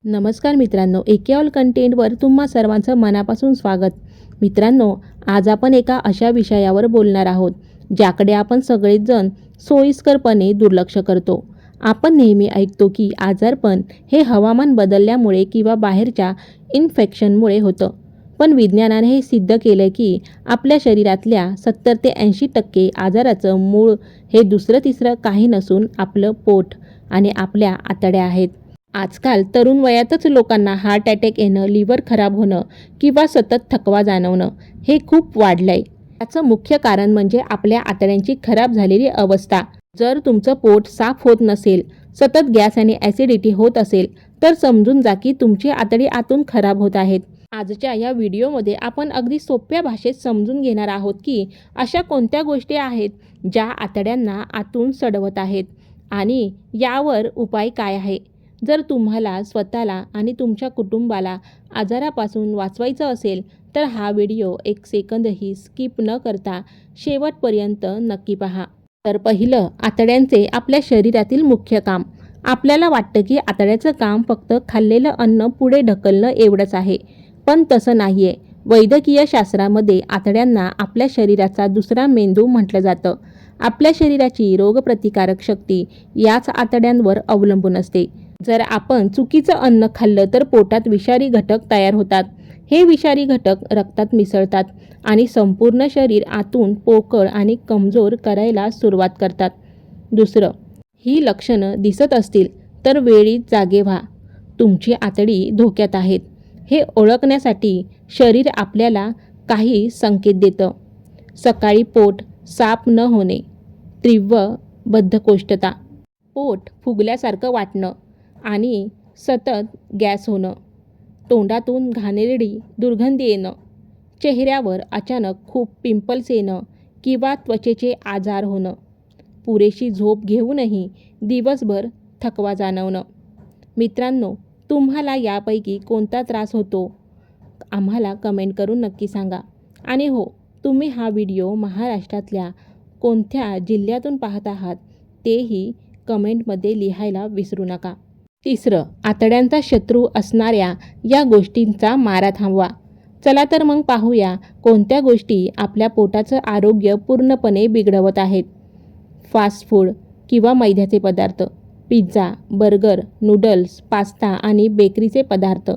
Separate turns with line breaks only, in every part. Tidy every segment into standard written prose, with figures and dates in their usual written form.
नमस्कार मित्रांनो, एकेऑल कंटेंटवर तुम्हा सर्वांचं मनापासून स्वागत. मित्रांनो, आज आपण एका अशा विषयावर बोलणार आहोत ज्याकडे आपण सगळेच जण सोयीस्करपणे दुर्लक्ष करतो. आपण नेहमी ऐकतो की आजारपण हे हवामान बदलल्यामुळे किंवा बाहेरच्या इन्फेक्शनमुळे होतं. पण विज्ञानाने हे सिद्ध केलं की आपल्या शरीरातल्या 70 ते 80% आजाराचं मूळ हे दुसरं तिसरं काही नसून आपलं पोट आणि आपल्या आतड्या आहेत. आजकाल तरुण वयातच लोकांना हार्ट अटॅक येणं, लिव्हर खराब होणं किंवा सतत थकवा जाणवणं हे खूप वाढलंय. याचं मुख्य कारण म्हणजे आपल्या आतड्यांची खराब झालेली अवस्था. जर तुमचं पोट साफ होत नसेल, सतत गॅस आणि ॲसिडिटी होत असेल, तर समजून जा की तुमची आतडी आतून खराब होत आहेत. आजच्या या व्हिडिओमध्ये आपण अगदी सोप्या भाषेत समजून घेणार आहोत की अशा कोणत्या गोष्टी आहेत ज्या आतड्यांना आतून सडवत आहेत आणि यावर उपाय काय आहे. जर तुम्हाला स्वतःला आणि तुमच्या कुटुंबाला आजारापासून वाचवायचं असेल तर हा व्हिडिओ एक सेकंदही स्किप न करता शेवटपर्यंत नक्की पहा. तर पहिलं, आतड्यांचे आपल्या शरीरातील मुख्य काम. आपल्याला वाटतं की आतड्याचं काम फक्त खाल्लेलं अन्न पुढे ढकलणं एवढंच आहे, पण तसं नाही आहे. वैद्यकीय शास्त्रामध्ये आतड्यांना आपल्या शरीराचा दुसरा मेंदू म्हटलं जातं. आपल्या शरीराची रोगप्रतिकारक शक्ती याच आतड्यांवर अवलंबून असते. जर आपण चुकीचं अन्न खाल्लं तर पोटात विषारी घटक तयार होतात. हे विषारी घटक रक्तात मिसळतात आणि संपूर्ण शरीर आतून पोकळ आणि कमजोर करायला सुरुवात करतात. दुसरं, ही लक्षणं दिसत असतील तर वेळीच जागे व्हा. तुमची आतडी धोक्यात आहेत हे ओळखण्यासाठी शरीर आपल्याला काही संकेत देतं. सकाळी पोट साफ न होणे, तीव्र बद्धकोष्ठता, पोट फुगल्यासारखं वाटणं आणि सतत गॅस होणं, तोंडातून घाणेरडी दुर्गंधी येणं, चेहऱ्यावर अचानक खूप पिंपल्स येणं किंवा त्वचेचे आजार होणं, पुरेशी झोप घेऊनही दिवसभर थकवा जाणवणं. मित्रांनो, तुम्हाला यापैकी कोणता त्रास होतो आम्हाला कमेंट करून नक्की सांगा. आणि हो, तुम्ही हा व्हिडिओ महाराष्ट्रातल्या कोणत्या जिल्ह्यातून पाहत आहात तेही कमेंटमध्ये लिहायला विसरू नका. तिसरं, आतड्यांचा शत्रू असणाऱ्या या गोष्टींचा मारा थांबवा. चला तर मग पाहूया कोणत्या गोष्टी आपल्या पोटाचं आरोग्य पूर्णपणे बिघडवत आहेत. फास्ट फूड किंवा मैद्याचे पदार्थ, पिझ्झा, बर्गर, नूडल्स, पास्ता आणि बेकरीचे पदार्थ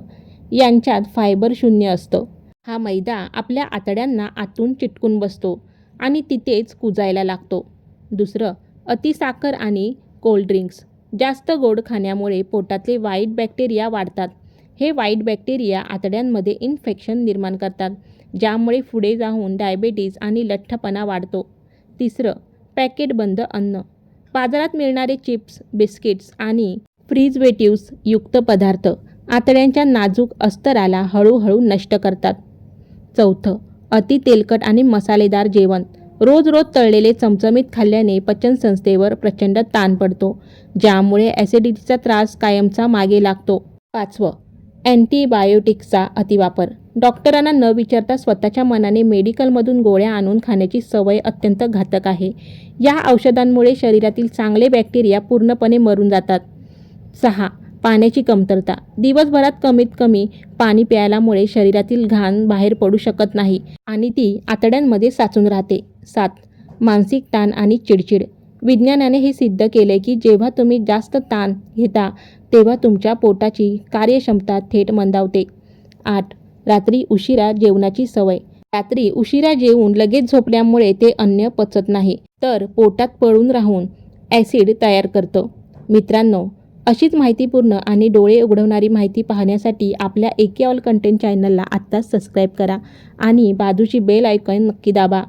यांच्यात फायबर शून्य असतं. हा मैदा आपल्या आतड्यांना आतून चिटकून बसतो आणि तिथेच कुजायला लागतो. दुसरं, अतिसाखर आणि कोल्ड ड्रिंक्स. जास्त गोड खाण्यामुळे पोटातले वाईट बॅक्टेरिया वाढतात. हे वाईट बॅक्टेरिया आतड्यांमध्ये इन्फेक्शन निर्माण करतात, ज्यामुळे पुढे जाऊन डायबेटीज आणि लठ्ठपणा वाढतो. तिसरं, पॅकेट बंद अन्न. बाजारात मिळणारे चिप्स, बिस्किट्स आणि प्रिझर्वेटिव्ह्ज युक्त पदार्थ आतड्यांच्या नाजूक अस्तराला हळूहळू नष्ट करतात. चौथं, अति तेलकट आणि मसालेदार जेवण. रोज रोज तळलेले चमचमीत खाल्ल्याने पचनसंस्थेवर प्रचंड ताण पडतो, ज्यामुळे ॲसिडिटीचा त्रास कायमचा मागे लागतो. पाचवं, अँटीबायोटिक्सचा अतिवापर. डॉक्टरांना न विचारता स्वतःच्या मनाने मेडिकलमधून गोळ्या आणून खाण्याची सवय अत्यंत घातक आहे. या औषधांमुळे शरीरातील चांगले बॅक्टेरिया पूर्णपणे मरून जातात. 6. पाण्याची कमतरता. दिवसभरात कमीत कमी पाणी प्यायल्यामुळे शरीरातील घाण बाहेर पडू शकत नाही आणि ती आतड्यांमध्ये साचून राहते. 7. मानसिक ताण आणि चिडचिड. विज्ञानाने हे सिद्ध केले की जेव्हा तुम्ही जास्त ताण घेता तेव्हा तुमच्या पोटाची कार्यक्षमता थेट मंदावते. 8. रात्री उशिरा जेवणाची सवय. रात्री उशिरा जेवून लगेच झोपल्यामुळे ते अन्न पचत नाही, तर पोटात पळून राहून ॲसिड तयार करतं. मित्रांनो, अशीच माहितीपूर्ण आणि डोळे उघडवणारी माहिती पाहण्यासाठी आपल्या एकेऑल कंटेंट चॅनलला आत्ताच सबस्क्राईब करा आणि बाजूची बेल आयकॉन नक्की दाबा.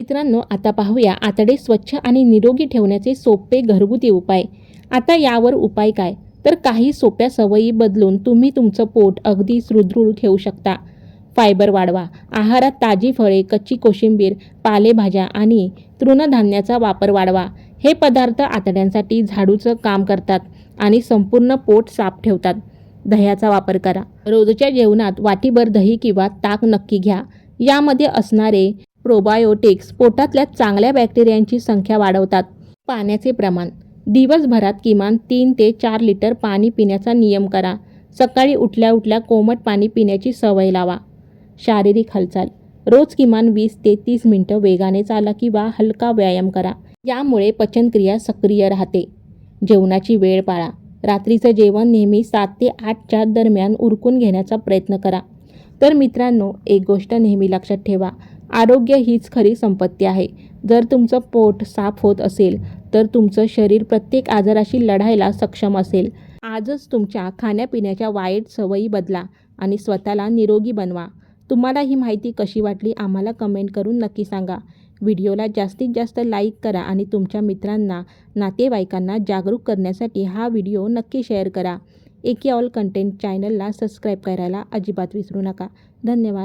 मित्रांनो, आता पाहूया आतडे स्वच्छ आणि निरोगी ठेवण्याचे सोपे घरगुती उपाय. आता यावर उपाय काय, तर काही सोप्या सवयी बदलून तुम्ही तुमचं पोट अगदी सुदृढ ठेवू शकता. फायबर वाढवा. आहारात ताजी फळे, कच्ची कोशिंबीर, पालेभाज्या आणि तृणधान्याचा वापर वाढवा. हे पदार्थ आतड्यांसाठी झाडूचं काम करतात आणि संपूर्ण पोट साफ ठेवतात. दह्याचा वापर करा. रोजच्या जेवणात वाटीभर दही किंवा ताक नक्की घ्या. यामध्ये असणारे प्रोबायोटिक्स पोटातल्या चांगल्या बॅक्टेरियांची संख्या वाढवतात. पाण्याचे प्रमाण. दिवसभरात किमान 3 ते 4 लिटर पाणी पिण्याचा नियम करा. सकाळी उठल्या उठल्या कोमट पाणी पिण्याची सवय लावा. शारीरिक हालचाल. रोज किमान 20 ते 30 मिनिटं वेगाने चाला किंवा हलका व्यायाम करा. यामुळे पचनक्रिया सक्रिय राहते. जेवणाची वेळ पाळा. रात्रीचं जेवण नेहमी 7 ते 8च्या दरम्यान उरकून घेण्याचा प्रयत्न करा. तर मित्रांनो, एक गोष्ट नेहमी लक्षात ठेवा, आरोग्य हीच खरी संपत्ती आहे. जर तुमचं पोट साफ होत असेल तर तुमचं शरीर प्रत्येक आजाराशी लढायला सक्षम असेल. आजच तुमच्या खाण्यापिण्याच्या वाईट सवयी बदला आणि स्वतःला निरोगी बनवा. तुम्हाला ही माहिती कशी वाटली आम्हाला कमेंट करून नक्की सांगा. व्हिडिओला जास्तीत जास्त लाईक करा आणि तुमच्या मित्रांना, नातेवाईकांना जागरूक करण्यासाठी हा व्हिडिओ नक्की शेअर करा. एके ऑल कंटेंट चॅनलला सबस्क्राईब करायला अजिबात विसरू नका. धन्यवाद.